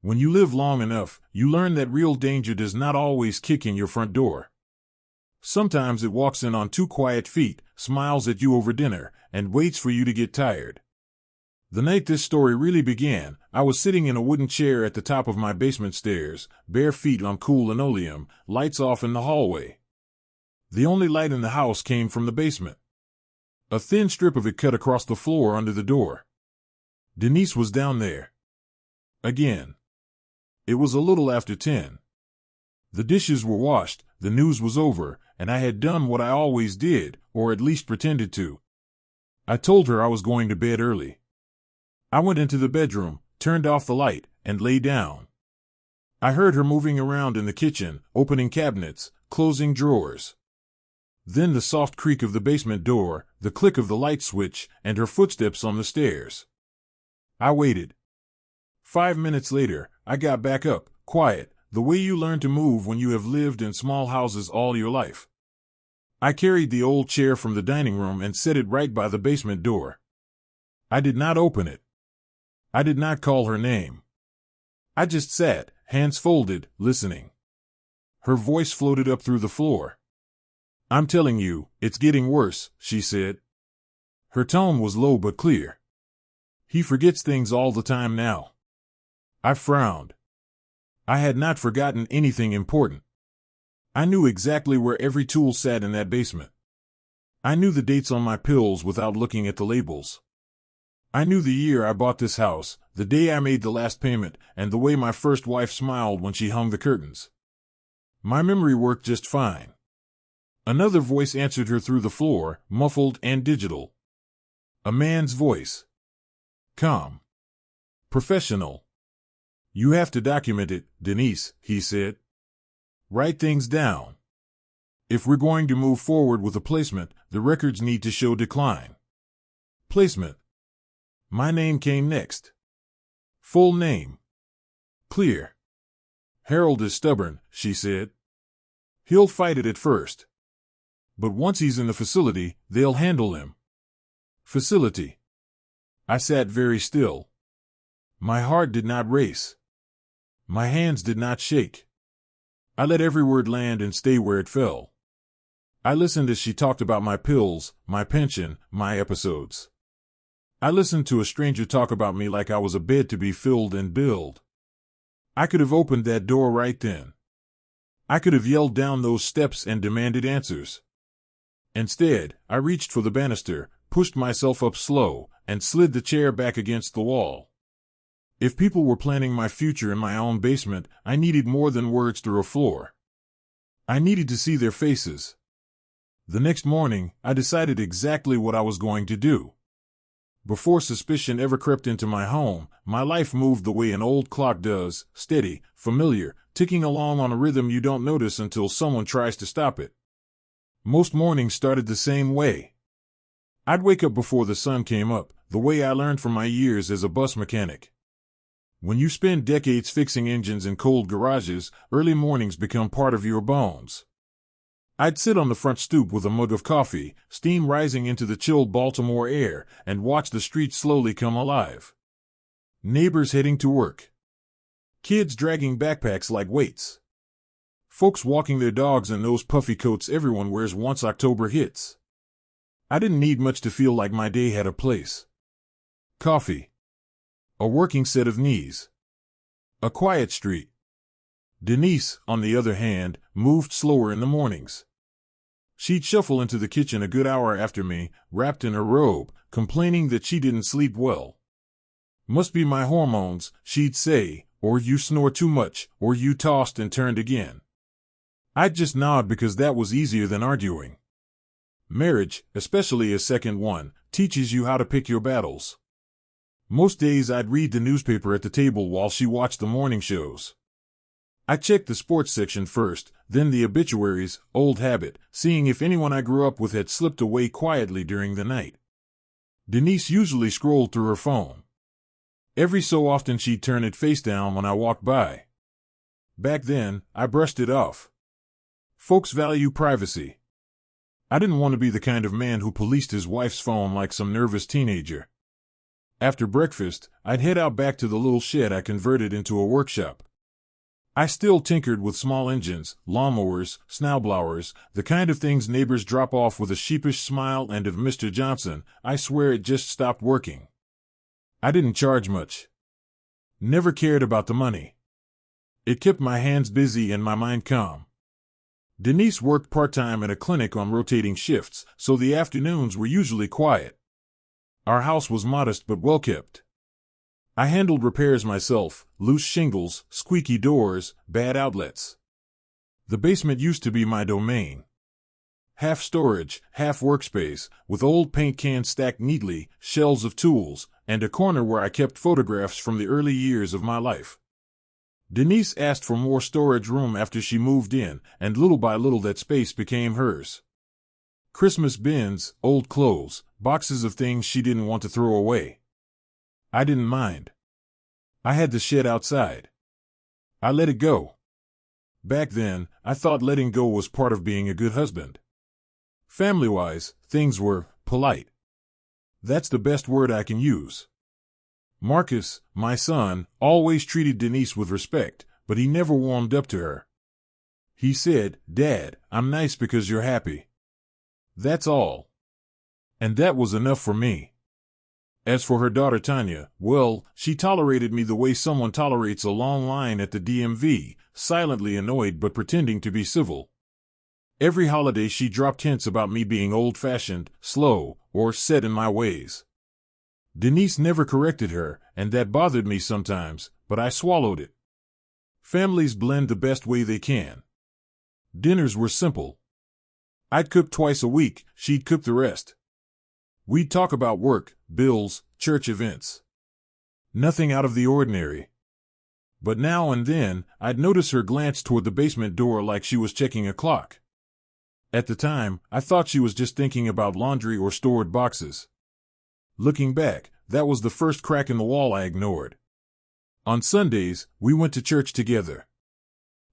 When you live long enough, you learn that real danger does not always kick in your front door. Sometimes it walks in on two quiet feet, smiles at you over dinner, and waits for you to get tired. The night this story really began, I was sitting in a wooden chair at the top of my basement stairs, bare feet on cool linoleum, lights off in the hallway. The only light in the house came from the basement. A thin strip of it cut across the floor under the door. Denise was down there. Again. It was a little after 10. The dishes were washed, the news was over, and I had done what I always did, or at least pretended to. I told her I was going to bed early. I went into the bedroom, turned off the light, and lay down. I heard her moving around in the kitchen, opening cabinets, closing drawers. Then the soft creak of the basement door, the click of the light switch, and her footsteps on the stairs. I waited. 5 minutes later, I got back up, quiet, the way you learn to move when you have lived in small houses all your life. I carried the old chair from the dining room and set it right by the basement door. I did not open it. I did not call her name. I just sat, hands folded, listening. Her voice floated up through the floor. "I'm telling you, it's getting worse," she said. Her tone was low but clear. "He forgets things all the time now." I frowned. I had not forgotten anything important. I knew exactly where every tool sat in that basement. I knew the dates on my pills without looking at the labels. I knew the year I bought this house, the day I made the last payment, and the way my first wife smiled when she hung the curtains. My memory worked just fine. Another voice answered her through the floor, muffled and digital. A man's voice. Calm. Professional. "You have to document it, Denise," he said. "Write things down. If we're going to move forward with a placement, the records need to show decline." Placement. My name came next. Full name. Clear. "Harold is stubborn," she said. "He'll fight it at first. But once he's in the facility, they'll handle him." Facility. I sat very still. My heart did not race. My hands did not shake. I let every word land and stay where it fell. I listened as she talked about my pills, my pension, my episodes. I listened to a stranger talk about me like I was a bed to be filled and billed. I could have opened that door right then. I could have yelled down those steps and demanded answers. Instead, I reached for the banister, pushed myself up slow, and slid the chair back against the wall. If people were planning my future in my own basement, I needed more than words through a floor. I needed to see their faces. The next morning, I decided exactly what I was going to do. Before suspicion ever crept into my home, my life moved the way an old clock does, steady, familiar, ticking along on a rhythm you don't notice until someone tries to stop it. Most mornings started the same way. I'd wake up before the sun came up, the way I learned from my years as a bus mechanic. When you spend decades fixing engines in cold garages, early mornings become part of your bones. I'd sit on the front stoop with a mug of coffee, steam rising into the chilled Baltimore air, and watch the streets slowly come alive. Neighbors heading to work. Kids dragging backpacks like weights. Folks walking their dogs in those puffy coats everyone wears once October hits. I didn't need much to feel like my day had a place. Coffee. A working set of knees. A quiet street. Denise, on the other hand, moved slower in the mornings. She'd shuffle into the kitchen a good hour after me, wrapped in her robe, complaining that she didn't sleep well. "Must be my hormones," she'd say, "or you snore too much, or you tossed and turned again." I'd just nod because that was easier than arguing. Marriage, especially a second one, teaches you how to pick your battles. Most days I'd read the newspaper at the table while she watched the morning shows. I checked the sports section first, then the obituaries, old habit, seeing if anyone I grew up with had slipped away quietly during the night. Denise usually scrolled through her phone. Every so often she'd turn it face down when I walked by. Back then, I brushed it off. Folks value privacy. I didn't want to be the kind of man who policed his wife's phone like some nervous teenager. After breakfast, I'd head out back to the little shed I converted into a workshop. I still tinkered with small engines, lawnmowers, snowblowers, the kind of things neighbors drop off with a sheepish smile, and of Mr. Johnson, I swear it just stopped working. I didn't charge much. Never cared about the money. It kept my hands busy and my mind calm. Denise worked part-time at a clinic on rotating shifts, so the afternoons were usually quiet. Our house was modest but well-kept. I handled repairs myself, loose shingles, squeaky doors, bad outlets. The basement used to be my domain. Half storage, half workspace, with old paint cans stacked neatly, shelves of tools, and a corner where I kept photographs from the early years of my life. Denise asked for more storage room after she moved in, and little by little that space became hers. Christmas bins, old clothes, boxes of things she didn't want to throw away. I didn't mind. I had the shed outside. I let it go. Back then, I thought letting go was part of being a good husband. Family-wise, things were polite. That's the best word I can use. Marcus, my son, always treated Denise with respect, but he never warmed up to her. He said, "Dad, I'm nice because you're happy." That's all. And that was enough for me. As for her daughter Tanya, well, she tolerated me the way someone tolerates a long line at the DMV, silently annoyed but pretending to be civil. Every holiday she dropped hints about me being old-fashioned, slow, or set in my ways. Denise never corrected her, and that bothered me sometimes, but I swallowed it. Families blend the best way they can. Dinners were simple. I'd cook twice a week, she'd cook the rest. We'd talk about work, bills, church events. Nothing out of the ordinary. But now and then, I'd notice her glance toward the basement door like she was checking a clock. At the time, I thought she was just thinking about laundry or stored boxes. Looking back, that was the first crack in the wall I ignored. On Sundays, we went to church together.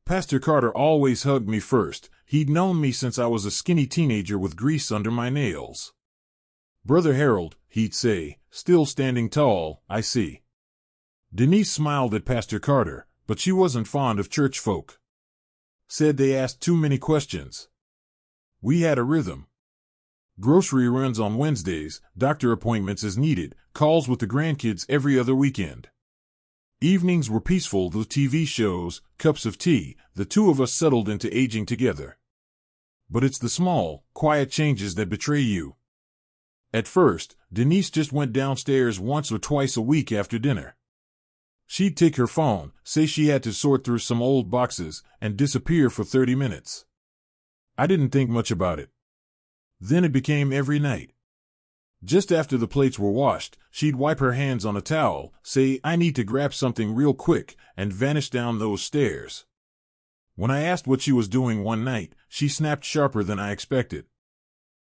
Pastor Carter always hugged me first. He'd known me since I was a skinny teenager with grease under my nails. "Brother Harold," he'd say, still standing tall, "I see." Denise smiled at Pastor Carter, but she wasn't fond of church folk. Said they asked too many questions. We had a rhythm. Grocery runs on Wednesdays, doctor appointments as needed, calls with the grandkids every other weekend. Evenings were peaceful, the TV shows, cups of tea, the two of us settled into aging together. But it's the small, quiet changes that betray you. At first, Denise just went downstairs once or twice a week after dinner. She'd take her phone, say she had to sort through some old boxes, and disappear for 30 minutes. I didn't think much about it. Then it became every night. Just after the plates were washed, she'd wipe her hands on a towel, say, "I need to grab something real quick," and vanish down those stairs. When I asked what she was doing one night, she snapped sharper than I expected.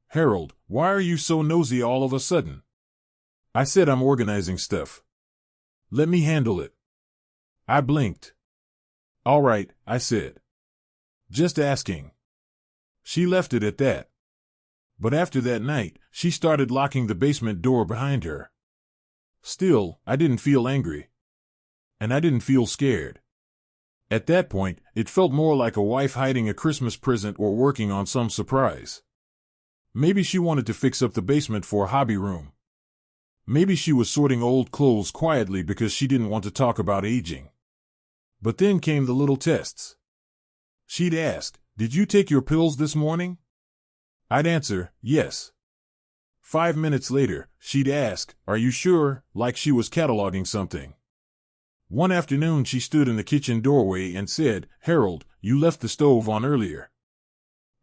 "Harold, why are you so nosy all of a sudden?" I said, "I'm organizing stuff. Let me handle it." I blinked. "All right," I said. "Just asking." She left it at that. But after that night, she started locking the basement door behind her. Still, I didn't feel angry. And I didn't feel scared. At that point, it felt more like a wife hiding a Christmas present or working on some surprise. Maybe she wanted to fix up the basement for a hobby room. Maybe she was sorting old clothes quietly because she didn't want to talk about aging. But then came the little tests. She'd ask, "Did you take your pills this morning?" I'd answer, "Yes." 5 minutes later, she'd ask, "Are you sure?" like she was cataloging something. One afternoon she stood in the kitchen doorway and said, "Harold, you left the stove on earlier."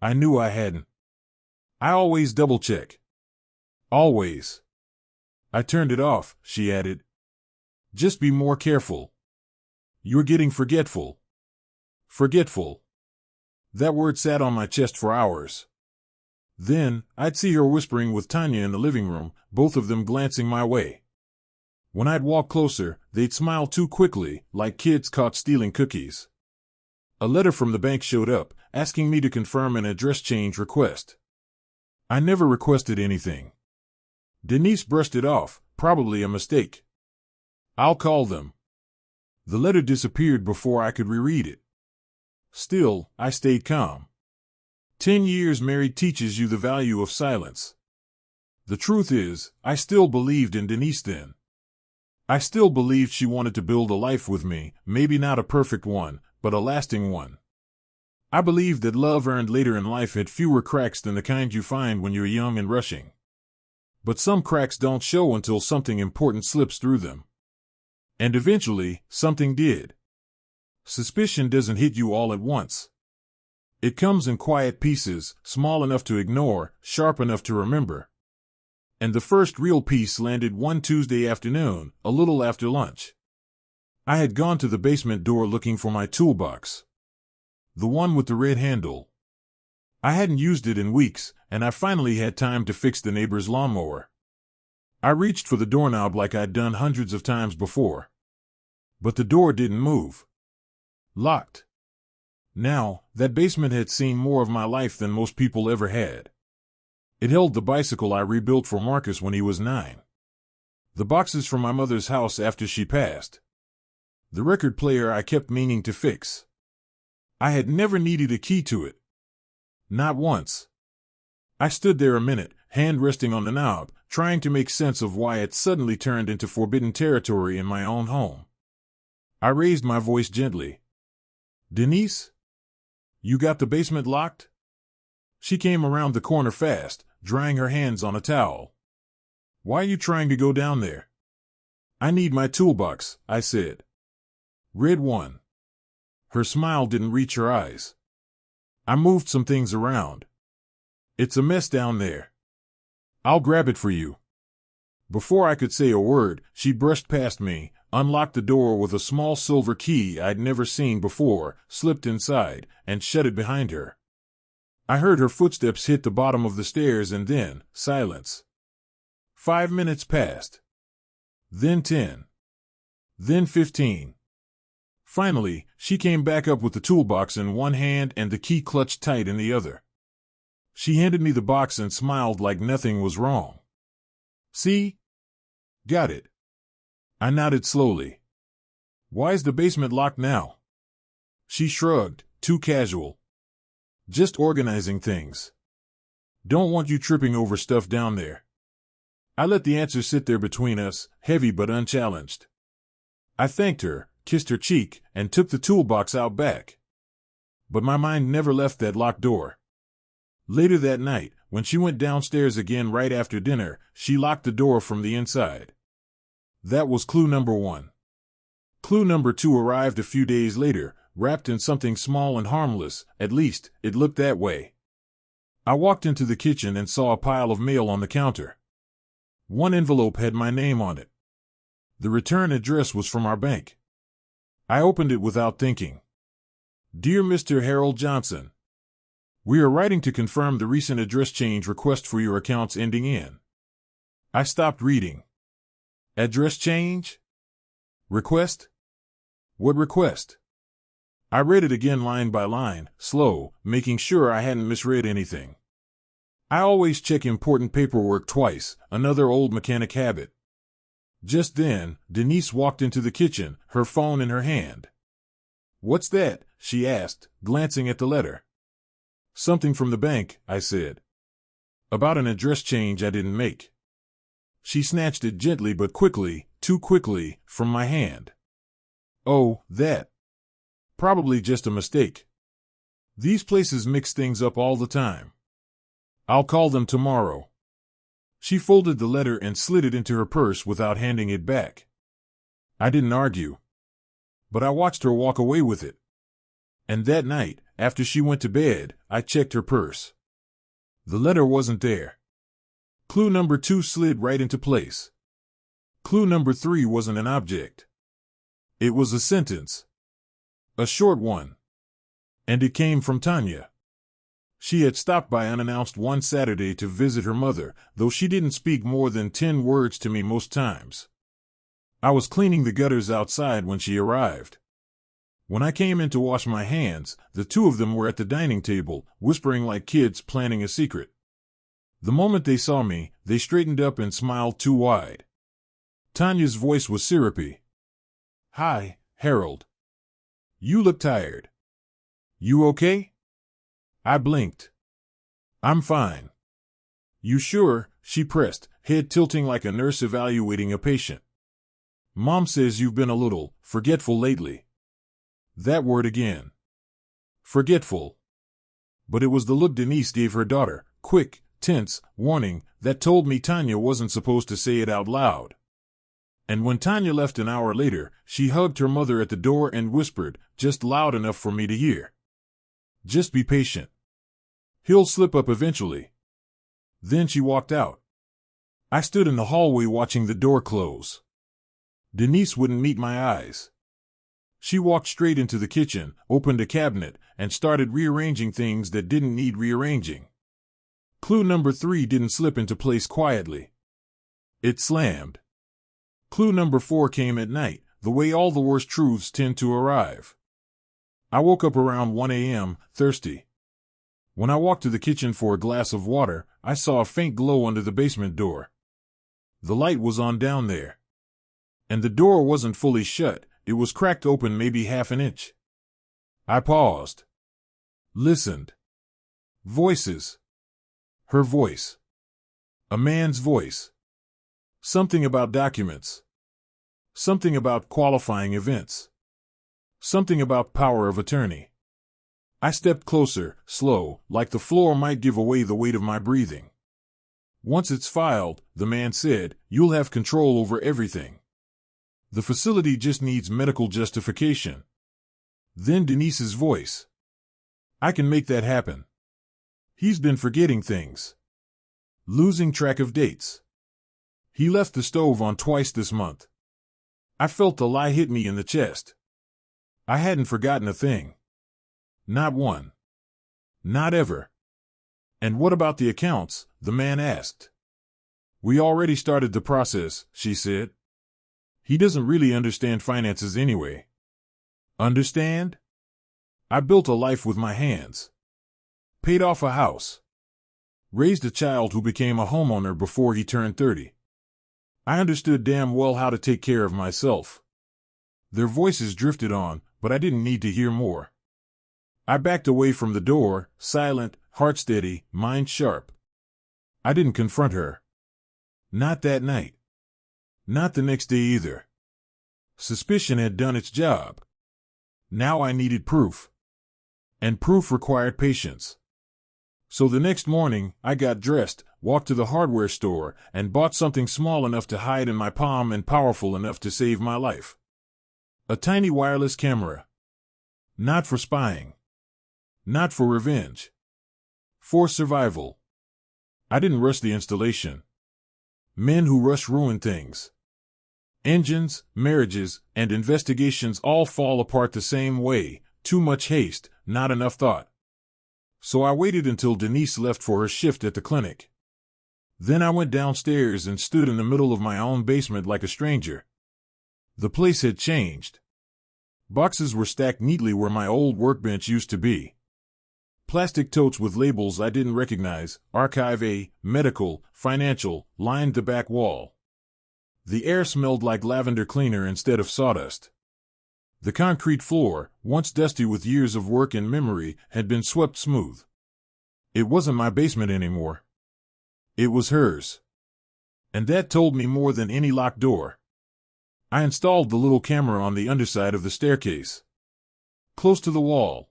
I knew I hadn't. I always double-check. Always. "I turned it off," she added. "Just be more careful. You're getting forgetful." Forgetful. That word sat on my chest for hours. Then, I'd see her whispering with Tanya in the living room, both of them glancing my way. When I'd walk closer, they'd smile too quickly, like kids caught stealing cookies. A letter from the bank showed up, asking me to confirm an address change request. I never requested anything. Denise brushed it off, Probably a mistake. I'll call them. The letter disappeared before I could reread it. Still, I stayed calm. 10 years married teaches you the value of silence. The truth is, I still believed in Denise then. I still believed she wanted to build a life with me, maybe not a perfect one, but a lasting one. I believed that love earned later in life had fewer cracks than the kind you find when you're young and rushing. But some cracks don't show until something important slips through them. And eventually, something did. Suspicion doesn't hit you all at once. It comes in quiet pieces, small enough to ignore, sharp enough to remember. And the first real piece landed one Tuesday afternoon, a little after lunch. I had gone to the basement door looking for my toolbox. The one with the red handle. I hadn't used it in weeks, and I finally had time to fix the neighbor's lawnmower. I reached for the doorknob like I'd done hundreds of times before. But the door didn't move. Locked. Now, that basement had seen more of my life than most people ever had. It held the bicycle I rebuilt for Marcus when he was 9. The boxes from my mother's house after she passed. The record player I kept meaning to fix. I had never needed a key to it. Not once. I stood there a minute, hand resting on the knob, trying to make sense of why it suddenly turned into forbidden territory in my own home. I raised my voice gently. Denise? You got the basement locked? She came around the corner fast, drying her hands on a towel. Why are you trying to go down there? I need my toolbox, I said. Red one. Her smile didn't reach her eyes. I moved some things around. It's a mess down there. I'll grab it for you. Before I could say a word, she brushed past me, unlocked the door with a small silver key I'd never seen before, slipped inside, and shut it behind her. I heard her footsteps hit the bottom of the stairs and then, silence. 5 minutes passed. Then 10. Then 15. Finally, she came back up with the toolbox in one hand and the key clutched tight in the other. She handed me the box and smiled like nothing was wrong. See? Got it. I nodded slowly. Why's the basement locked now? She shrugged, too casual. Just organizing things. Don't want you tripping over stuff down there. I let the answer sit there between us, heavy but unchallenged. I thanked her, kissed her cheek, and took the toolbox out back. But my mind never left that locked door. Later that night, when she went downstairs again right after dinner, she locked the door from the inside. That was clue number 1. Clue number 2 arrived a few days later, wrapped in something small and harmless, at least, it looked that way. I walked into the kitchen and saw a pile of mail on the counter. One envelope had my name on it. The return address was from our bank. I opened it without thinking. Dear Mr. Harold Johnson, we are writing to confirm the recent address change request for your accounts ending in. I stopped reading. Address change? Request? What request? I read it again line by line, slow, making sure I hadn't misread anything. I always check important paperwork twice, another old mechanic habit. Just then, Denise walked into the kitchen, her phone in her hand. What's that? She asked, glancing at the letter. Something from the bank, I said. About an address change I didn't make. She snatched it gently but quickly, too quickly, from my hand. Oh, that. Probably just a mistake. These places mix things up all the time. I'll call them tomorrow. She folded the letter and slid it into her purse without handing it back. I didn't argue. But I watched her walk away with it. And that night, after she went to bed, I checked her purse. The letter wasn't there. Clue number 2 slid right into place. Clue number 3 wasn't an object. It was a sentence. A short one. And it came from Tanya. She had stopped by unannounced one Saturday to visit her mother, though she didn't speak more than 10 words to me most times. I was cleaning the gutters outside when she arrived. When I came in to wash my hands, the two of them were at the dining table, whispering like kids planning a secret. The moment they saw me, they straightened up and smiled too wide. Tanya's voice was syrupy. "Hi, Harold. You look tired. You okay?" I blinked. "I'm fine." "You sure?" she pressed, head tilting like a nurse evaluating a patient. "Mom says you've been a little forgetful lately." That word again. Forgetful. But it was the look Denise gave her daughter, quick, tense, warning, that told me Tanya wasn't supposed to say it out loud. And when Tanya left an hour later, she hugged her mother at the door and whispered, just loud enough for me to hear, "Just be patient. He'll slip up eventually." Then she walked out. I stood in the hallway watching the door close. Denise wouldn't meet my eyes. She walked straight into the kitchen, opened a cabinet, and started rearranging things that didn't need rearranging. Clue number 3 didn't slip into place quietly. It slammed. Clue number 4 came at night, the way all the worst truths tend to arrive. I woke up around 1 a.m., thirsty. When I walked to the kitchen for a glass of water, I saw a faint glow under the basement door. The light was on down there. And the door wasn't fully shut, it was cracked open maybe half an inch. I paused. Listened. Voices. Her voice. A man's voice. Something about documents. Something about qualifying events. Something about power of attorney. I stepped closer, slow, like the floor might give away the weight of my breathing. "Once it's filed," the man said, "you'll have control over everything. The facility just needs medical justification." Then Denise's voice. "I can make that happen. He's been forgetting things. Losing track of dates. He left the stove on twice this month." I felt the lie hit me in the chest. I hadn't forgotten a thing. Not one. Not ever. "And what about the accounts?" the man asked. "We already started the process," she said. "He doesn't really understand finances anyway." Understand? I built a life with my hands. Paid off a house. Raised a child who became a homeowner before he turned 30. I understood damn well how to take care of myself. Their voices drifted on, but I didn't need to hear more. I backed away from the door, silent, heart steady, mind sharp. I didn't confront her. Not that night. Not the next day either. Suspicion had done its job. Now I needed proof. And proof required patience. So the next morning, I got dressed, walked to the hardware store, and bought something small enough to hide in my palm and powerful enough to save my life. A tiny wireless camera. Not for spying. Not for revenge. For survival. I didn't rush the installation. Men who rush ruin things. Engines, marriages, and investigations all fall apart the same way. Too much haste, not enough thought. So I waited until Denise left for her shift at the clinic. Then I went downstairs and stood in the middle of my own basement like a stranger. The place had changed. Boxes were stacked neatly where my old workbench used to be. Plastic totes with labels I didn't recognize, Archive A, Medical, Financial, lined the back wall. The air smelled like lavender cleaner instead of sawdust. The concrete floor, once dusty with years of work and memory, had been swept smooth. It wasn't my basement anymore. It was hers. And that told me more than any locked door. I installed the little camera on the underside of the staircase. Close to the wall.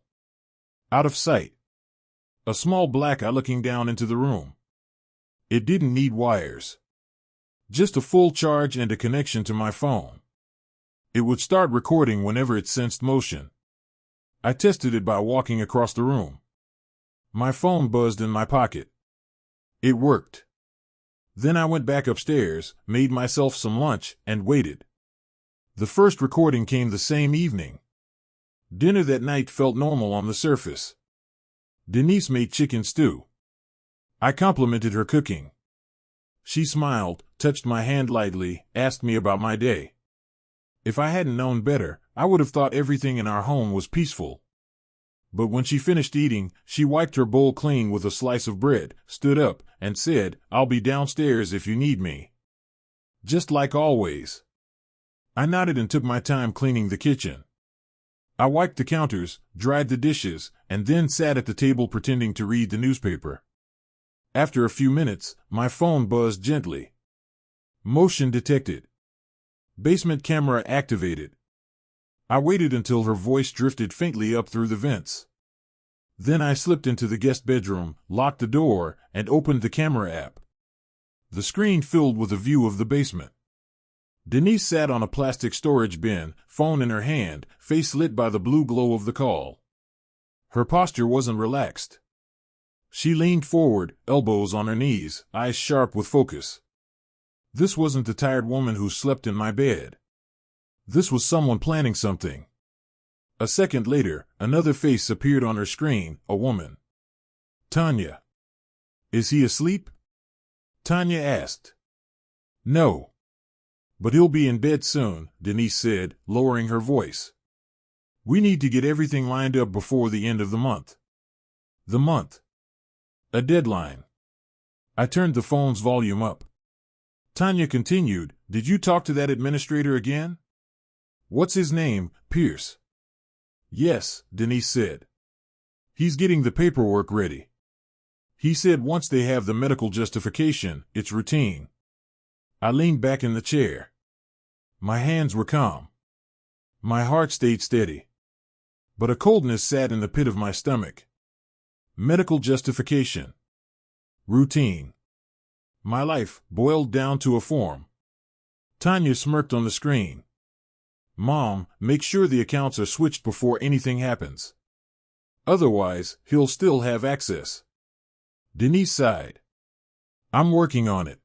Out of sight. A small black eye looking down into the room. It didn't need wires. Just a full charge and a connection to my phone. It would start recording whenever it sensed motion. I tested it by walking across the room. My phone buzzed in my pocket. It worked. Then I went back upstairs, made myself some lunch, and waited. The first recording came the same evening. Dinner that night felt normal on the surface. Denise made chicken stew. I complimented her cooking. She smiled, touched my hand lightly, asked me about my day. If I hadn't known better, I would have thought everything in our home was peaceful. But when she finished eating, she wiped her bowl clean with a slice of bread, stood up, and said, "I'll be downstairs if you need me." Just like always. I nodded and took my time cleaning the kitchen. I wiped the counters, dried the dishes, and then sat at the table pretending to read the newspaper. After a few minutes, my phone buzzed gently. Motion detected. Basement camera activated. I waited until her voice drifted faintly up through the vents. Then I slipped into the guest bedroom, locked the door, and opened the camera app. The screen filled with a view of the basement. Denise sat on a plastic storage bin, phone in her hand, face lit by the blue glow of the call. Her posture wasn't relaxed. She leaned forward, elbows on her knees, eyes sharp with focus. This wasn't the tired woman who slept in my bed. This was someone planning something. A second later, another face appeared on her screen, a woman. Tanya. Is he asleep? Tanya asked. No. But he'll be in bed soon, Denise said, lowering her voice. We need to get everything lined up before the end of the month. The month. A deadline. I turned the phone's volume up. Tanya continued, Did you talk to that administrator again? What's his name, Pierce? Yes, Denise said. He's getting the paperwork ready. He said once they have the medical justification, it's routine. I leaned back in the chair. My hands were calm. My heart stayed steady. But a coldness sat in the pit of my stomach. Medical justification. Routine. My life boiled down to a form. Tanya smirked on the screen. Mom, make sure the accounts are switched before anything happens. Otherwise, he'll still have access. Denise sighed. I'm working on it.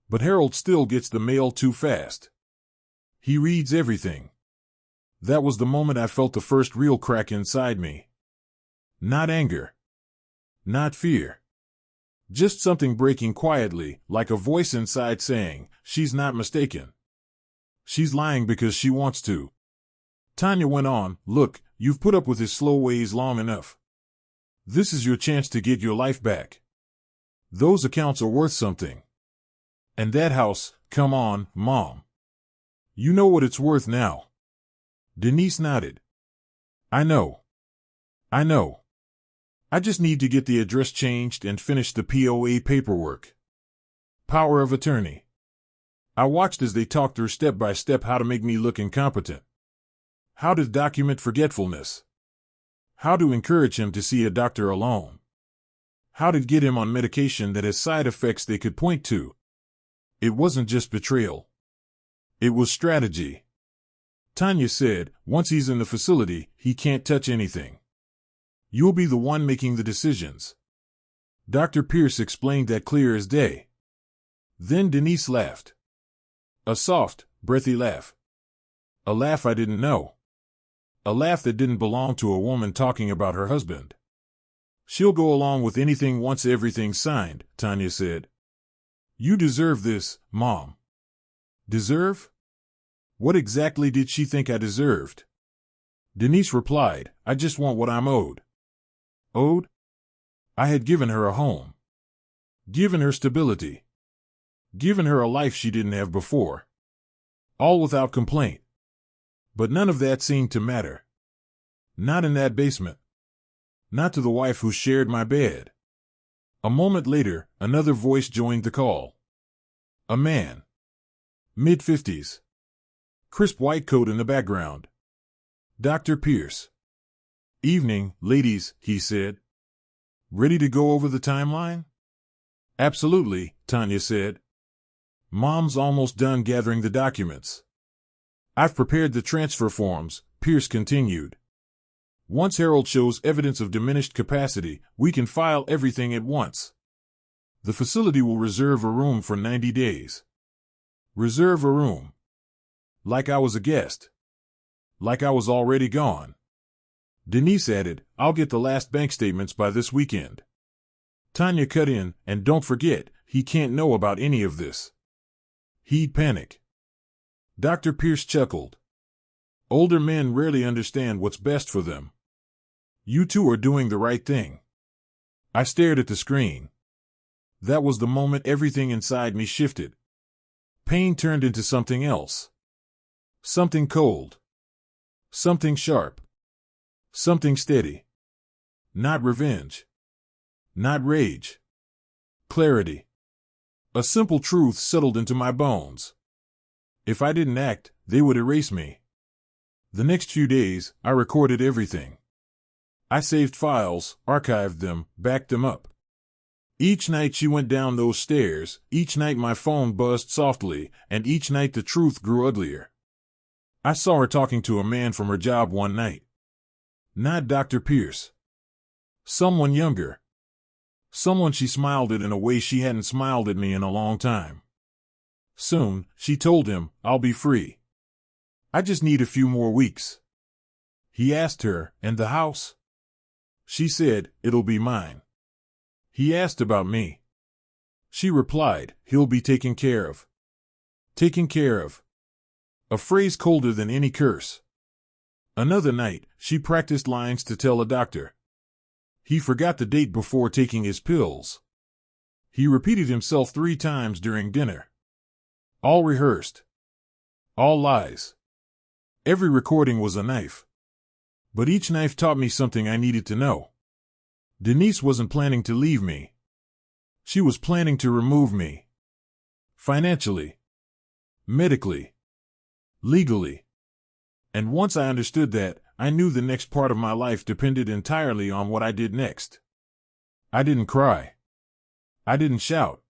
But Harold still gets the mail too fast. He reads everything. That was the moment I felt the first real crack inside me. Not anger. Not fear. Just something breaking quietly, like a voice inside saying, she's not mistaken. She's lying because she wants to. Tanya went on, Look, you've put up with his slow ways long enough. This is your chance to get your life back. Those accounts are worth something. And that house, come on, Mom. You know what it's worth now. Denise nodded. I know. I just need to get the address changed and finish the POA paperwork. Power of attorney. I watched as they talked through step by step how to make me look incompetent. How to document forgetfulness. How to encourage him to see a doctor alone. How to get him on medication that has side effects they could point to. It wasn't just betrayal. It was strategy. Tanya said, once he's in the facility, he can't touch anything. You'll be the one making the decisions. Dr. Pierce explained that clear as day. Then Denise laughed. A soft, breathy laugh. A laugh I didn't know. A laugh that didn't belong to a woman talking about her husband. She'll go along with anything once everything's signed, Tanya said. You deserve this, Mom. Deserve? What exactly did she think I deserved? Denise replied, I just want what I'm owed. Owed? I had given her a home. Given her stability. Given her a life she didn't have before. All without complaint. But none of that seemed to matter. Not in that basement. Not to the wife who shared my bed. A moment later, another voice joined the call. A man. Mid-50s. Crisp white coat in the background. Dr. Pierce. Evening, ladies, he said. Ready to go over the timeline? Absolutely, Tanya said. Mom's almost done gathering the documents. I've prepared the transfer forms, Pierce continued. Once Harold shows evidence of diminished capacity, we can file everything at once. The facility will reserve a room for 90 days. Reserve a room. Like I was a guest. Like I was already gone. Denise added, I'll get the last bank statements by this weekend. Tanya cut in, and don't forget, he can't know about any of this. He'd panic. Dr. Pierce chuckled. Older men rarely understand what's best for them. You two are doing the right thing. I stared at the screen. That was the moment everything inside me shifted. Pain turned into something else. Something cold. Something sharp. Something steady. Not revenge. Not rage. Clarity. A simple truth settled into my bones. If I didn't act, they would erase me. The next few days, I recorded everything. I saved files, archived them, backed them up. Each night she went down those stairs, each night my phone buzzed softly, and each night the truth grew uglier. I saw her talking to a man from her job one night. Not Dr. Pierce. Someone younger. Someone she smiled at in a way she hadn't smiled at me in a long time. Soon, she told him, I'll be free. I just need a few more weeks. He asked her, and the house? She said, it'll be mine. He asked about me. She replied, he'll be taken care of. Taken care of. A phrase colder than any curse. Another night, she practiced lines to tell a doctor. He forgot the date before taking his pills. He repeated himself 3 times during dinner. All rehearsed. All lies. Every recording was a knife. But each knife taught me something I needed to know. Denise wasn't planning to leave me. She was planning to remove me. Financially. Medically. Legally. And once I understood that, I knew the next part of my life depended entirely on what I did next. I didn't cry. I didn't shout.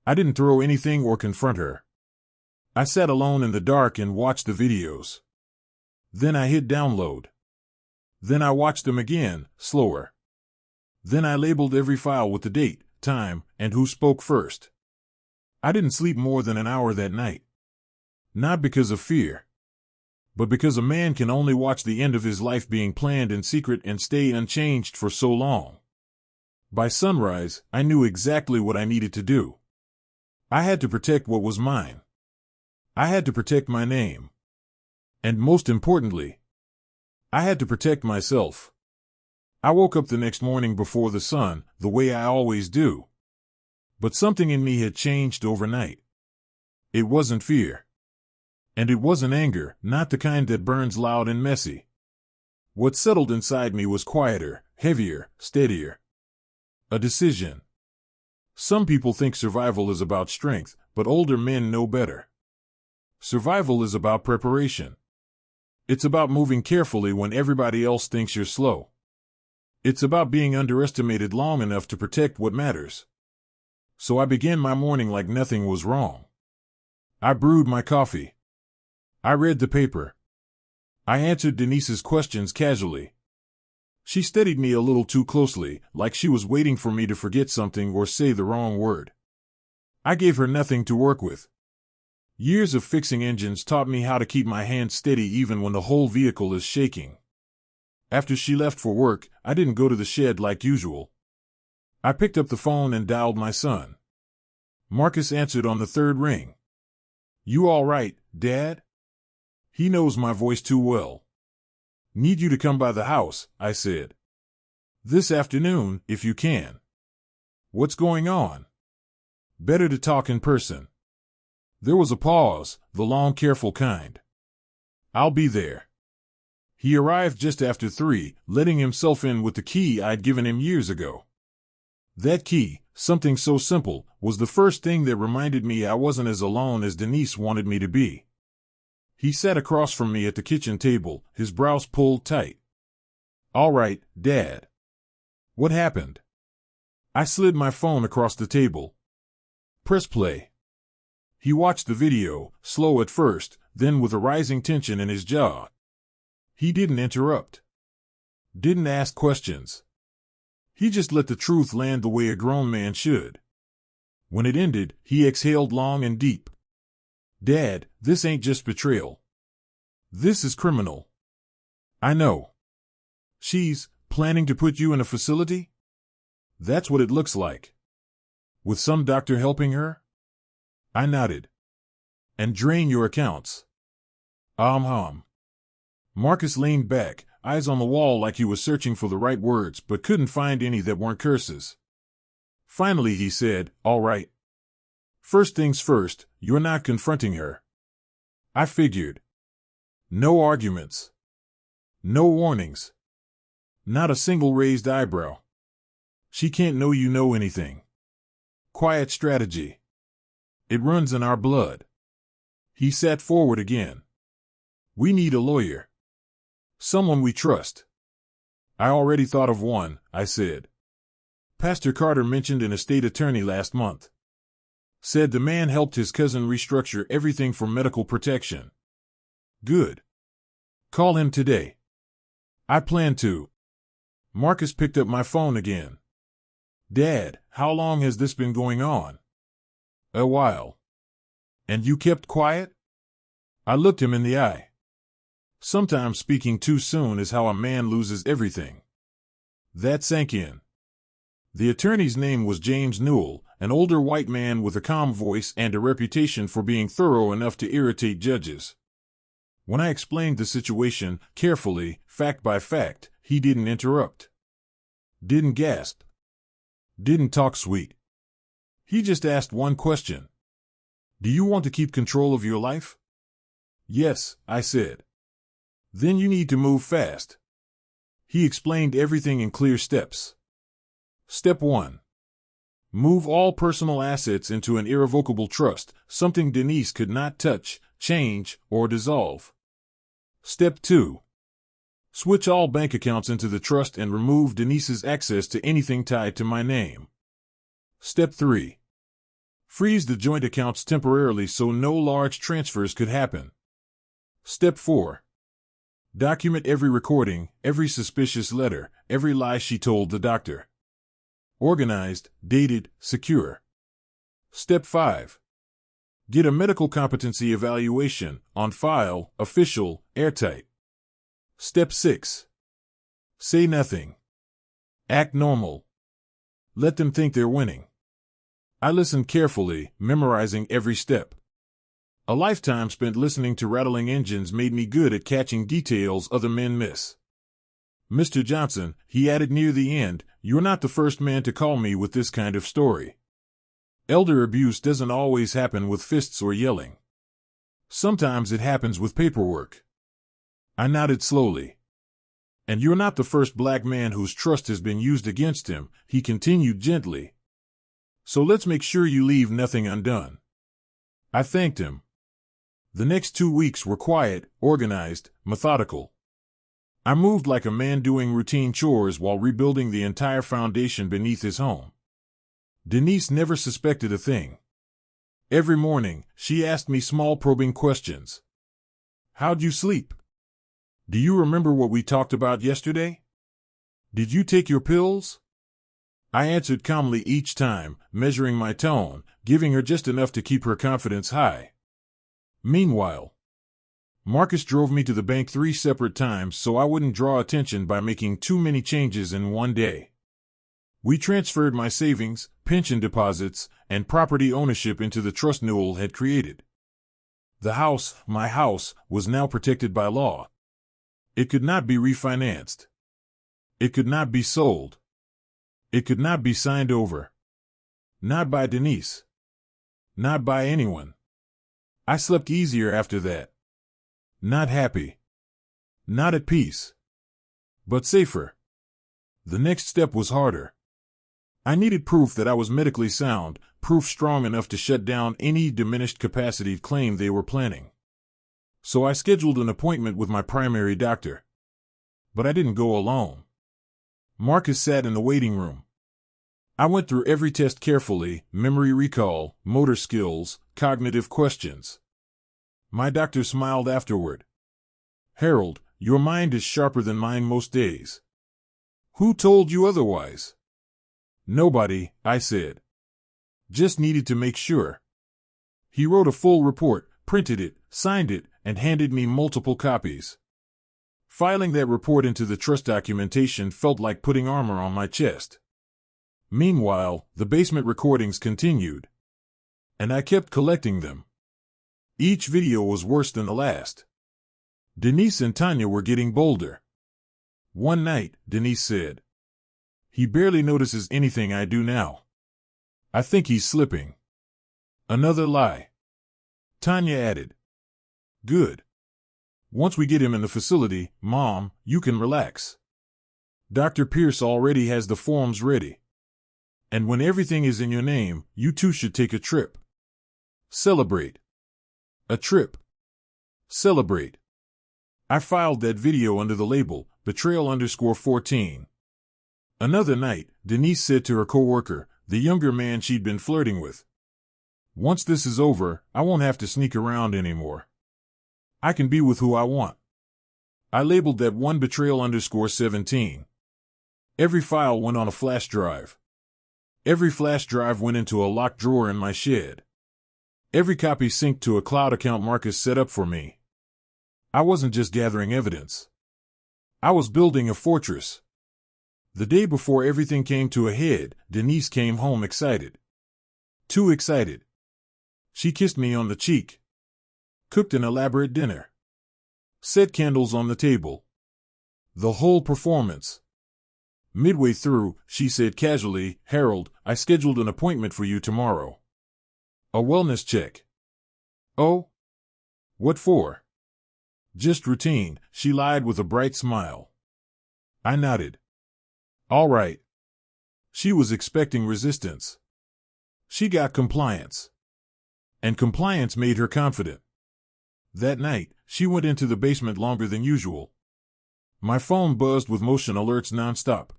I didn't throw anything or confront her. I sat alone in the dark and watched the videos. Then I hit download. Then I watched them again, slower. Then I labeled every file with the date, time, and who spoke first. I didn't sleep more than an hour that night. Not because of fear, but because a man can only watch the end of his life being planned in secret and stay unchanged for so long. By sunrise, I knew exactly what I needed to do. I had to protect what was mine. I had to protect my name. And most importantly, I had to protect myself. I woke up the next morning before the sun, the way I always do. But something in me had changed overnight. It wasn't fear. And it wasn't anger, not the kind that burns loud and messy. What settled inside me was quieter, heavier, steadier. A decision. Some people think survival is about strength, but older men know better. Survival is about preparation. It's about moving carefully when everybody else thinks you're slow. It's about being underestimated long enough to protect what matters. So I began my morning like nothing was wrong. I brewed my coffee. I read the paper. I answered Denise's questions casually. She studied me a little too closely, like she was waiting for me to forget something or say the wrong word. I gave her nothing to work with. Years of fixing engines taught me how to keep my hands steady even when the whole vehicle is shaking. After she left for work, I didn't go to the shed like usual. I picked up the phone and dialed my son. Marcus answered on the 3rd ring. You all right, Dad? He knows my voice too well. Need you to come by the house, I said. This afternoon, if you can. What's going on? Better to talk in person. There was a pause, the long, careful kind. I'll be there. He arrived just after 3, letting himself in with the key I'd given him years ago. That key, something so simple, was the first thing that reminded me I wasn't as alone as Denise wanted me to be. He sat across from me at the kitchen table, his brows pulled tight. All right, Dad. What happened? I slid my phone across the table. Press play. He watched the video, slow at first, then with a rising tension in his jaw. He didn't interrupt. Didn't ask questions. He just let the truth land the way a grown man should. When it ended, he exhaled long and deep. Dad, this ain't just betrayal. This is criminal. I know. She's planning to put you in a facility? That's what it looks like. With some doctor helping her? I nodded. And drain your accounts. Marcus leaned back, eyes on the wall like he was searching for the right words but couldn't find any that weren't curses. Finally he said, all right. First things first, you're not confronting her. I figured. No arguments. No warnings. Not a single raised eyebrow. She can't know you know anything. Quiet strategy. It runs in our blood. He sat forward again. We need a lawyer. Someone we trust. I already thought of one, I said. Pastor Carter mentioned an estate attorney last month. Said the man helped his cousin restructure everything for medical protection. Good. Call him today. I plan to. Marcus picked up my phone again. Dad, how long has this been going on? A while. And you kept quiet? I looked him in the eye. Sometimes speaking too soon is how a man loses everything. That sank in. The attorney's name was James Newell, an older white man with a calm voice and a reputation for being thorough enough to irritate judges. When I explained the situation, carefully, fact by fact, he didn't interrupt. Didn't gasp. Didn't talk sweet. He just asked one question. Do you want to keep control of your life? Yes, I said. Then you need to move fast. He explained everything in clear steps. Step 1. Move all personal assets into an irrevocable trust, something Denise could not touch, change, or dissolve. Step 2. Switch all bank accounts into the trust and remove Denise's access to anything tied to my name. Step 3. Freeze the joint accounts temporarily so no large transfers could happen. Step 4. Document every recording, every suspicious letter, every lie she told the doctor. Organized, dated, secure. Step 5. Get a medical competency evaluation, on file, official, airtight. Step 6. Say nothing. Act normal. Let them think they're winning. I listened carefully, memorizing every step. A lifetime spent listening to rattling engines made me good at catching details other men miss. Mr. Johnson, he added near the end, you're not the first man to call me with this kind of story. Elder abuse doesn't always happen with fists or yelling. Sometimes it happens with paperwork. I nodded slowly. And you're not the first black man whose trust has been used against him, he continued gently. So let's make sure you leave nothing undone. I thanked him. The next 2 weeks were quiet, organized, methodical. I moved like a man doing routine chores while rebuilding the entire foundation beneath his home. Denise never suspected a thing. Every morning, she asked me small probing questions. How'd you sleep? Do you remember what we talked about yesterday? Did you take your pills? I answered calmly each time, measuring my tone, giving her just enough to keep her confidence high. Meanwhile, Marcus drove me to the bank 3 separate times so I wouldn't draw attention by making too many changes in one day. We transferred my savings, pension deposits, and property ownership into the trust Newell had created. The house, my house, was now protected by law. It could not be refinanced. It could not be sold. It could not be signed over. Not by Denise. Not by anyone. I slept easier after that. Not happy. Not at peace. But safer. The next step was harder. I needed proof that I was medically sound, proof strong enough to shut down any diminished capacity claim they were planning. So I scheduled an appointment with my primary doctor. But I didn't go alone. Marcus sat in the waiting room. I went through every test carefully, memory recall, motor skills, cognitive questions. My doctor smiled afterward. Harold, your mind is sharper than mine most days. Who told you otherwise? Nobody, I said. Just needed to make sure. He wrote a full report, printed it, signed it, and handed me multiple copies. Filing that report into the trust documentation felt like putting armor on my chest. Meanwhile, the basement recordings continued. And I kept collecting them. Each video was worse than the last. Denise and Tanya were getting bolder. One night, Denise said, "He barely notices anything I do now. I think he's slipping." Another lie. Tanya added. Good. Once we get him in the facility, Mom, you can relax. Dr. Pierce already has the forms ready. And when everything is in your name, you two should take a trip. Celebrate. A trip. Celebrate. I filed that video under the label, Betrayal_14. Another night, Denise said to her coworker, the younger man she'd been flirting with, once this is over, I won't have to sneak around anymore. I can be with who I want. I labeled that one Betrayal_17. Every file went on a flash drive. Every flash drive went into a locked drawer in my shed. Every copy synced to a cloud account Marcus set up for me. I wasn't just gathering evidence. I was building a fortress. The day before everything came to a head, Denise came home excited. Too excited. She kissed me on the cheek. Cooked an elaborate dinner. Set candles on the table. The whole performance. Midway through, she said casually, Harold, I scheduled an appointment for you tomorrow. A wellness check. Oh? What for? Just routine, she lied with a bright smile. I nodded. All right. She was expecting resistance. She got compliance. And compliance made her confident. That night, she went into the basement longer than usual. My phone buzzed with motion alerts nonstop.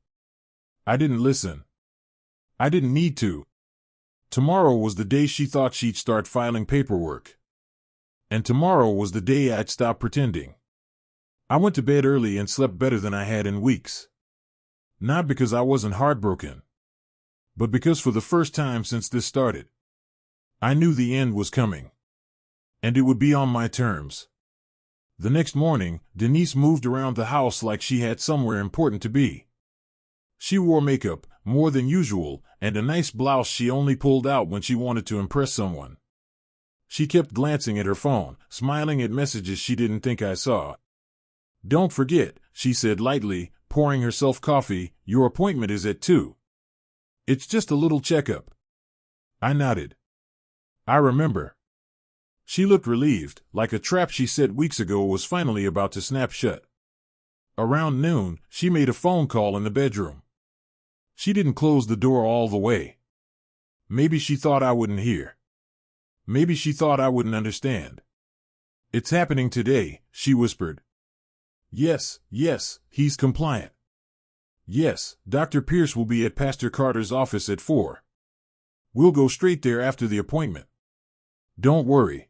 I didn't listen. I didn't need to. Tomorrow was the day she thought she'd start filing paperwork. And tomorrow was the day I'd stop pretending. I went to bed early and slept better than I had in weeks. Not because I wasn't heartbroken, but because for the first time since this started, I knew the end was coming. And it would be on my terms. The next morning, Denise moved around the house like she had somewhere important to be. She wore makeup, more than usual, and a nice blouse she only pulled out when she wanted to impress someone. She kept glancing at her phone, smiling at messages she didn't think I saw. Don't forget, she said lightly, pouring herself coffee, your appointment is at 2. It's just a little checkup. I nodded. I remember. She looked relieved, like a trap she set weeks ago was finally about to snap shut. Around noon, she made a phone call in the bedroom. She didn't close the door all the way. Maybe she thought I wouldn't hear. Maybe she thought I wouldn't understand. It's happening today, she whispered. Yes, he's compliant. Yes, Dr. Pierce will be at Pastor Carter's office at 4. We'll go straight there after the appointment. Don't worry.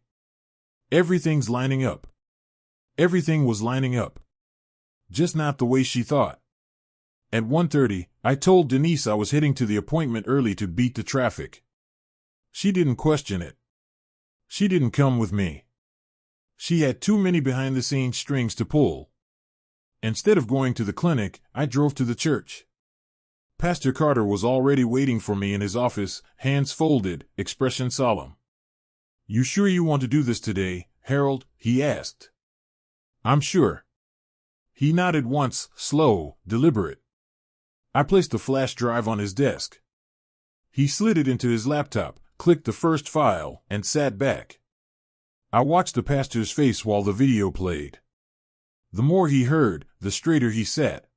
Everything's lining up. Everything was lining up. Just not the way she thought. At 1:30, I told Denise I was heading to the appointment early to beat the traffic. She didn't question it. She didn't come with me. She had too many behind-the-scenes strings to pull. Instead of going to the clinic, I drove to the church. Pastor Carter was already waiting for me in his office, hands folded, expression solemn. You sure you want to do this today, Harold? He asked. I'm sure. He nodded once, slow, deliberate. I placed the flash drive on his desk. He slid it into his laptop, clicked the first file, and sat back. I watched the pastor's face while the video played. The more he heard, the straighter he sat.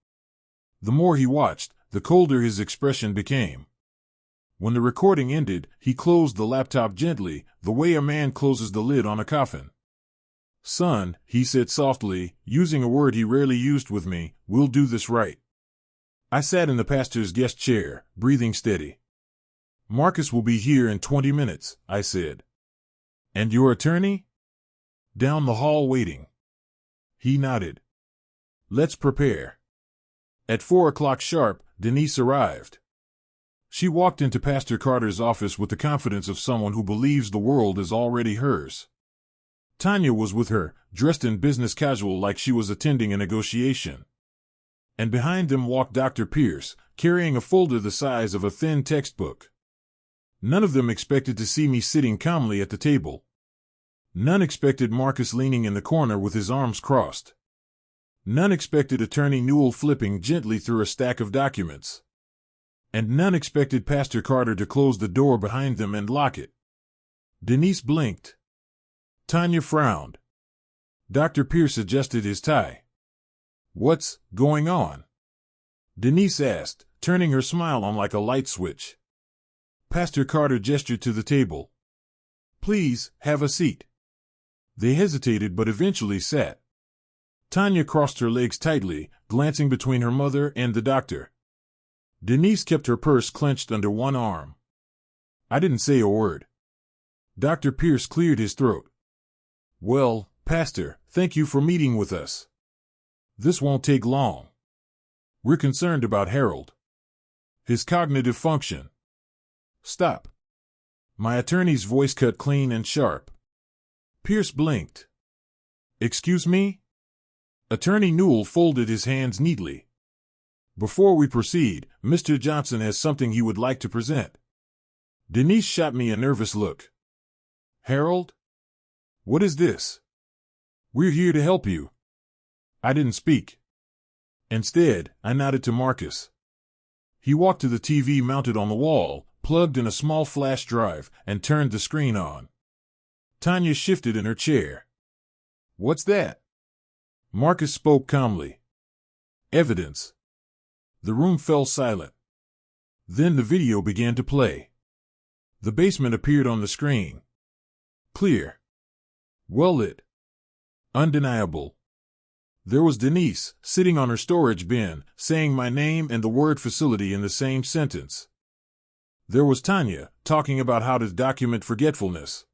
The more he watched, the colder his expression became. When the recording ended, he closed the laptop gently, the way a man closes the lid on a coffin. Son, he said softly, using a word he rarely used with me, we'll do this right. I sat in the pastor's guest chair, breathing steady. Marcus will be here in 20 minutes, I said. And your attorney? Down the hall waiting. He nodded. Let's prepare. At 4 o'clock sharp, Denise arrived. She walked into Pastor Carter's office with the confidence of someone who believes the world is already hers. Tanya was with her, dressed in business casual like she was attending a negotiation. And behind them walked Dr. Pierce, carrying a folder the size of a thin textbook. None of them expected to see me sitting calmly at the table. None expected Marcus leaning in the corner with his arms crossed. None expected Attorney Newell flipping gently through a stack of documents. And none expected Pastor Carter to close the door behind them and lock it. Denise blinked. Tanya frowned. Dr. Pierce adjusted his tie. What's going on? Denise asked, turning her smile on like a light switch. Pastor Carter gestured to the table. Please, have a seat. They hesitated but eventually sat. Tanya crossed her legs tightly, glancing between her mother and the doctor. Denise kept her purse clenched under one arm. I didn't say a word. Dr. Pierce cleared his throat. Well, Pastor, thank you for meeting with us. This won't take long. We're concerned about Harold. His cognitive function. Stop. My attorney's voice cut clean and sharp. Pierce blinked. Excuse me? Attorney Newell folded his hands neatly. Before we proceed, Mr. Johnson has something he would like to present. Denise shot me a nervous look. Harold? What is this? We're here to help you. I didn't speak. Instead, I nodded to Marcus. He walked to the TV mounted on the wall, plugged in a small flash drive, and turned the screen on. Tanya shifted in her chair. What's that? Marcus spoke calmly. Evidence. The room fell silent. Then the video began to play. The basement appeared on the screen. Clear. Well lit. Undeniable. There was Denise, sitting on her storage bin, saying my name and the word facility in the same sentence. There was Tanya, talking about how to document forgetfulness.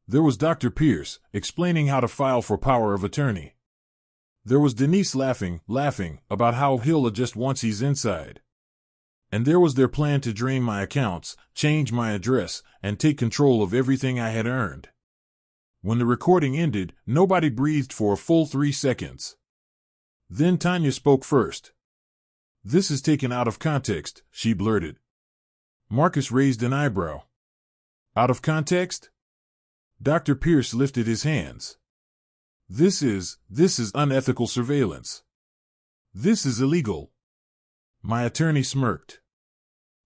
There was Dr. Pierce, explaining how to file for power of attorney. There was Denise laughing, about how he'll adjust once he's inside. And there was their plan to drain my accounts, change my address, and take control of everything I had earned. When the recording ended, nobody breathed for a full 3 seconds. Then Tanya spoke first. This is taken out of context, she blurted. Marcus raised an eyebrow. Out of context? Dr. Pierce lifted his hands. This is unethical surveillance. This is illegal. My attorney smirked.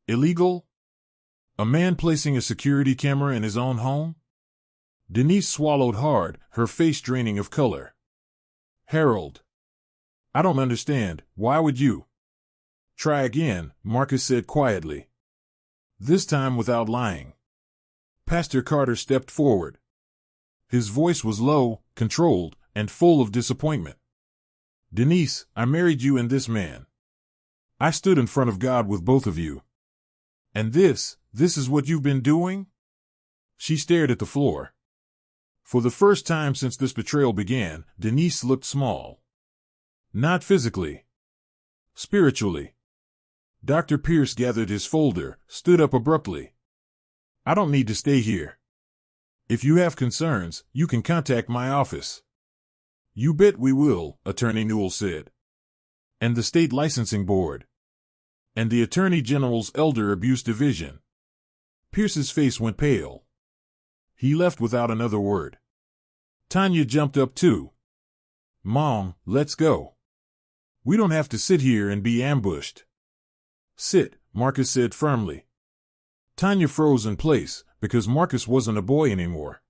Illegal? A man placing a security camera in his own home? Denise swallowed hard, her face draining of color. Harold. I don't understand, why would you? Try again, Marcus said quietly. This time without lying. Pastor Carter stepped forward. His voice was low, controlled, and full of disappointment. Denise, I married you and this man. I stood in front of God with both of you. And this is what you've been doing? She stared at the floor. For the first time since this betrayal began, Denise looked small. Not physically. Spiritually. Dr. Pierce gathered his folder, stood up abruptly. I don't need to stay here. If you have concerns, you can contact my office. You bet we will, Attorney Newell said. And the State Licensing Board. And the Attorney General's Elder Abuse Division. Pierce's face went pale. He left without another word. Tanya jumped up too. Mom, let's go. We don't have to sit here and be ambushed. Sit, Marcus said firmly. Tanya froze in place, because Marcus wasn't a boy anymore.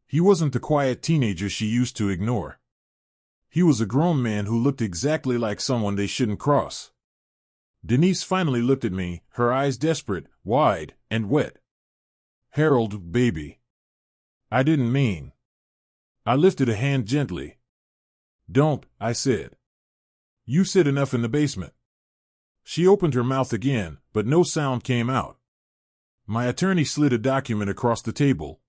He wasn't the quiet teenager she used to ignore. He was a grown man who looked exactly like someone they shouldn't cross. Denise finally looked at me, her eyes desperate, wide, and wet. Harold, baby. I didn't mean. I lifted a hand gently. Don't, I said. You said enough in the basement. She opened her mouth again, but no sound came out. My attorney slid a document across the table.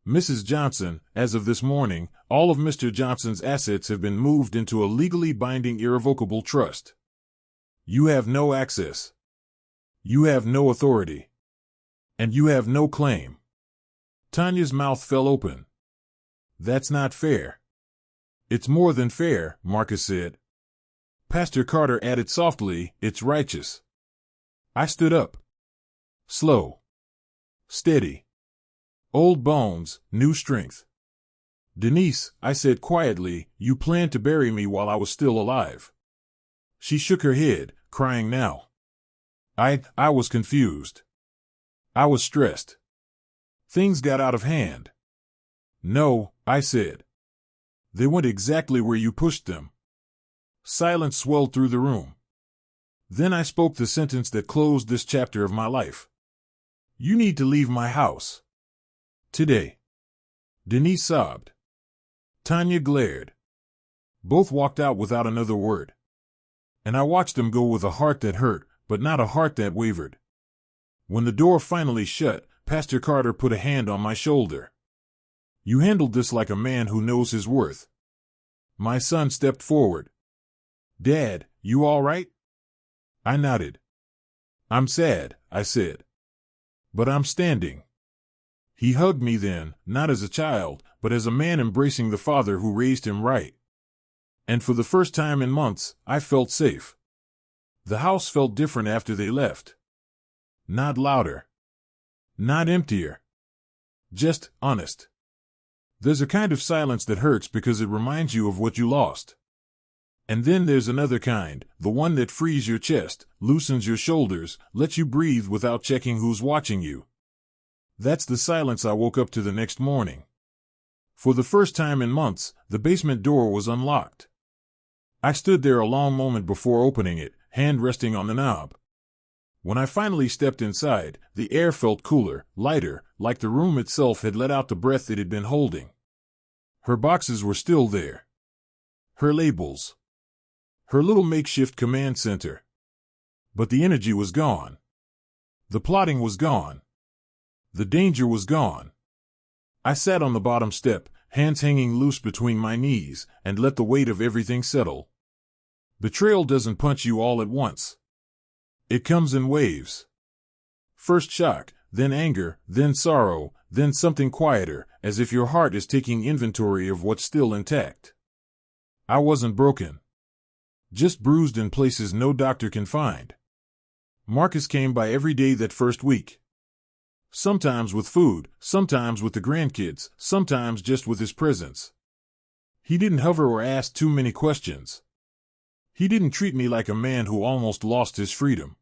Mrs. Johnson, as of this morning, all of Mr. Johnson's assets have been moved into a legally binding irrevocable trust. You have no access. You have no authority. And you have no claim. Tanya's mouth fell open. That's not fair. It's more than fair, Marcus said. Pastor Carter added softly, it's righteous. I stood up. Slow. Steady. Old bones, new strength. Denise, I said quietly, you planned to bury me while I was still alive. She shook her head, crying now. I was confused. I was stressed. Things got out of hand. No, I said. They went exactly where you pushed them. Silence swelled through the room. Then I spoke the sentence that closed this chapter of my life. You need to leave my house. Today. Denise sobbed. Tanya glared. Both walked out without another word. And I watched them go with a heart that hurt, but not a heart that wavered. When the door finally shut, Pastor Carter put a hand on my shoulder. You handled this like a man who knows his worth. My son stepped forward. Dad, you all right? I nodded. I'm sad, I said. But I'm standing. He hugged me then, not as a child, but as a man embracing the father who raised him right. And for the first time in months, I felt safe. The house felt different after they left. Not louder. Not emptier. Just honest. There's a kind of silence that hurts because it reminds you of what you lost. And then there's another kind, the one that frees your chest, loosens your shoulders, lets you breathe without checking who's watching you. That's the silence I woke up to the next morning. For the first time in months, the basement door was unlocked. I stood there a long moment before opening it, hand resting on the knob. When I finally stepped inside, the air felt cooler, lighter, like the room itself had let out the breath it had been holding. Her boxes were still there. Her labels. Her little makeshift command center. But the energy was gone. The plotting was gone. The danger was gone. I sat on the bottom step, hands hanging loose between my knees, and let the weight of everything settle. Betrayal doesn't punch you all at once. It comes in waves. First shock, then anger, then sorrow, then something quieter, as if your heart is taking inventory of what's still intact. I wasn't broken. Just bruised in places no doctor can find. Marcus came by every day that first week. Sometimes with food, sometimes with the grandkids, sometimes just with his presence. He didn't hover or ask too many questions. He didn't treat me like a man who almost lost his freedom.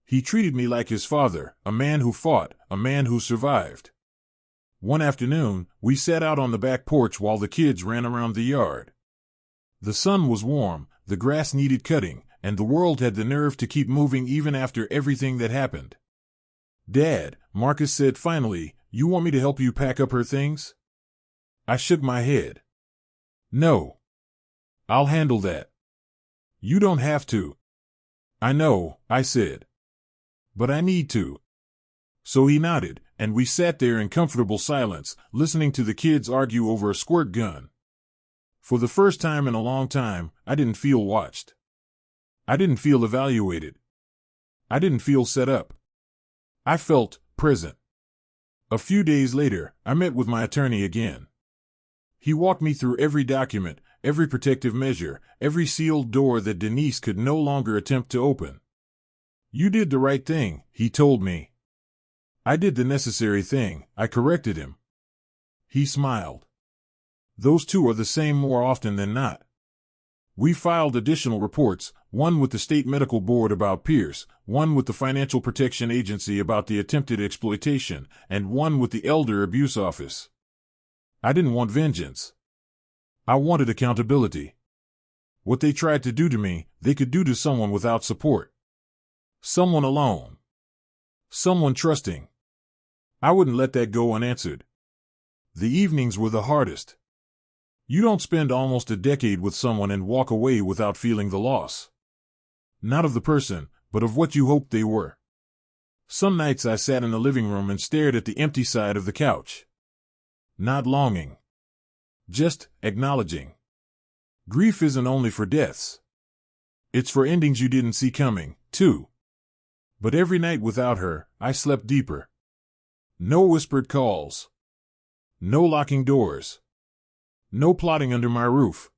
He treated me like his father, a man who fought, a man who survived. One afternoon, we sat out on the back porch while the kids ran around the yard. The sun was warm, the grass needed cutting, and the world had the nerve to keep moving even after everything that happened. Dad, Marcus said finally, you want me to help you pack up her things? I shook my head. No. I'll handle that. You don't have to. I know, I said. But I need to. So he nodded, and we sat there in comfortable silence, listening to the kids argue over a squirt gun. For the first time in a long time, I didn't feel watched. I didn't feel evaluated. I didn't feel set up. I felt present. A few days later, I met with my attorney again. He walked me through every document, every protective measure, every sealed door that Denise could no longer attempt to open. You did the right thing, he told me. I did the necessary thing, I corrected him. He smiled. Those two are the same more often than not. We filed additional reports, one with the State Medical Board about Pierce, one with the Financial Protection Agency about the attempted exploitation, and one with the Elder Abuse Office. I didn't want vengeance. I wanted accountability. What they tried to do to me, they could do to someone without support. Someone alone. Someone trusting. I wouldn't let that go unanswered. The evenings were the hardest. You don't spend almost a decade with someone and walk away without feeling the loss. Not of the person, but of what you hoped they were. Some nights I sat in the living room and stared at the empty side of the couch. Not longing. Just acknowledging. Grief isn't only for deaths. It's for endings you didn't see coming, too. But every night without her, I slept deeper. No whispered calls. No locking doors. No plotting under my roof.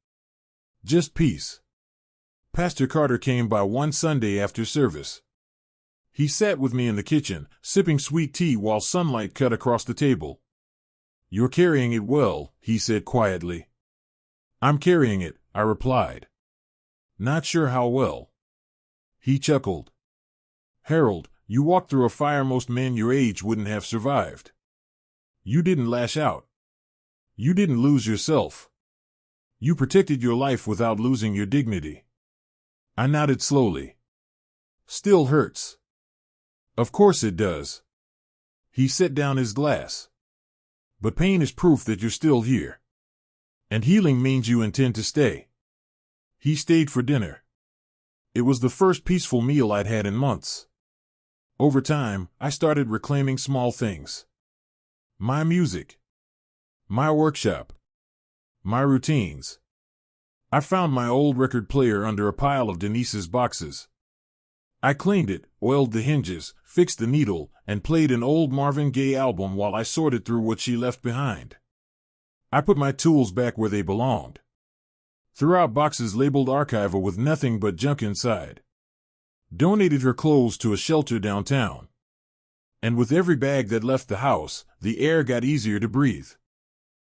Just peace. Pastor Carter came by one Sunday after service. He sat with me in the kitchen, sipping sweet tea while sunlight cut across the table. You're carrying it well, he said quietly. I'm carrying it, I replied. Not sure how well. He chuckled. Harold, you walked through a fire most men your age wouldn't have survived. You didn't lash out. You didn't lose yourself. You protected your life without losing your dignity. I nodded slowly. Still hurts. Of course it does. He set down his glass. But pain is proof that you're still here. And healing means you intend to stay. He stayed for dinner. It was the first peaceful meal I'd had in months. Over time, I started reclaiming small things. My music. My workshop. My routines. I found my old record player under a pile of Denise's boxes. I cleaned it, oiled the hinges, fixed the needle, and played an old Marvin Gaye album while I sorted through what she left behind. I put my tools back where they belonged. Threw out boxes labeled archival with nothing but junk inside. Donated her clothes to a shelter downtown. And with every bag that left the house, the air got easier to breathe.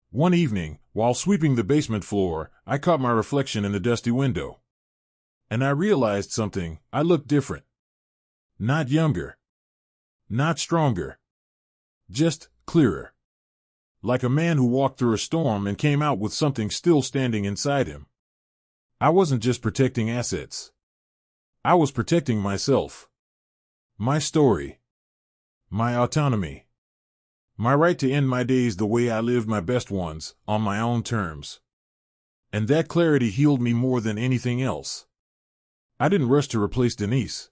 One evening, while sweeping the basement floor, I caught my reflection in the dusty window. And I realized something. I looked different. Not younger. Not stronger. Just clearer. Like a man who walked through a storm and came out with something still standing inside him. I wasn't just protecting assets. I was protecting myself. My story. My autonomy. My right to end my days the way I lived my best ones, on my own terms. And that clarity healed me more than anything else. I didn't rush to replace Denise.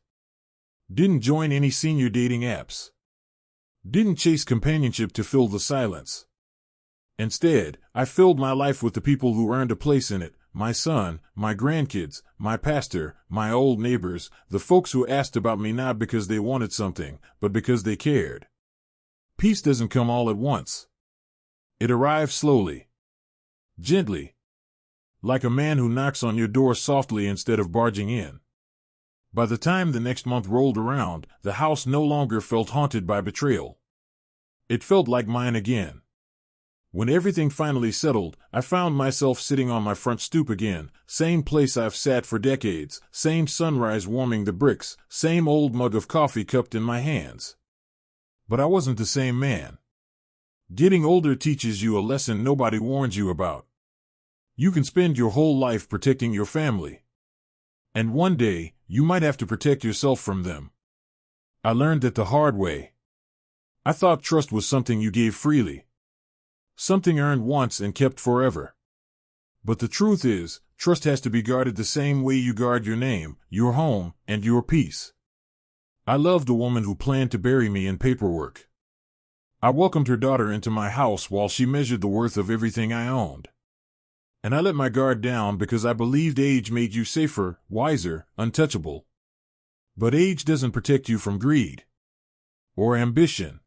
Didn't join any senior dating apps. Didn't chase companionship to fill the silence. Instead, I filled my life with the people who earned a place in it, my son, my grandkids, my pastor, my old neighbors, the folks who asked about me not because they wanted something, but because they cared. Peace doesn't come all at once. It arrives slowly. Gently. Like a man who knocks on your door softly instead of barging in. By the time the next month rolled around, the house no longer felt haunted by betrayal. It felt like mine again. When everything finally settled, I found myself sitting on my front stoop again, same place I've sat for decades, same sunrise warming the bricks, same old mug of coffee cupped in my hands. But I wasn't the same man. Getting older teaches you a lesson nobody warns you about. You can spend your whole life protecting your family. And one day, you might have to protect yourself from them. I learned that the hard way. I thought trust was something you gave freely. Something earned once and kept forever. But the truth is, trust has to be guarded the same way you guard your name, your home, and your peace. I loved a woman who planned to bury me in paperwork. I welcomed her daughter into my house while she measured the worth of everything I owned. And I let my guard down because I believed age made you safer, wiser, untouchable. But age doesn't protect you from greed. Or ambition.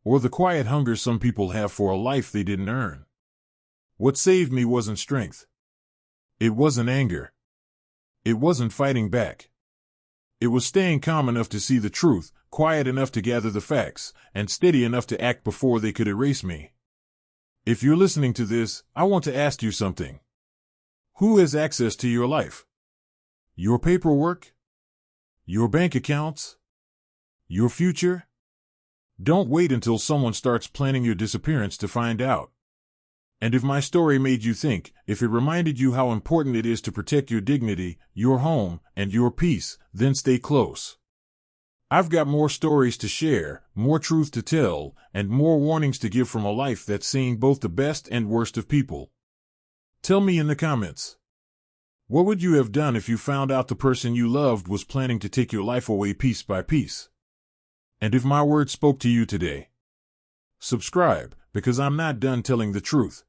Or the quiet hunger some people have for a life they didn't earn. What saved me wasn't strength. It wasn't anger. It wasn't fighting back. It was staying calm enough to see the truth, quiet enough to gather the facts, and steady enough to act before they could erase me. If you're listening to this, I want to ask you something. Who has access to your life? Your paperwork? Your bank accounts? Your future? Don't wait until someone starts planning your disappearance to find out. And if my story made you think, if it reminded you how important it is to protect your dignity, your home, and your peace, then stay close. I've got more stories to share, more truth to tell, and more warnings to give from a life that's seen both the best and worst of people. Tell me in the comments. What would you have done if you found out the person you loved was planning to take your life away piece by piece? And if my words spoke to you today, subscribe, because I'm not done telling the truth.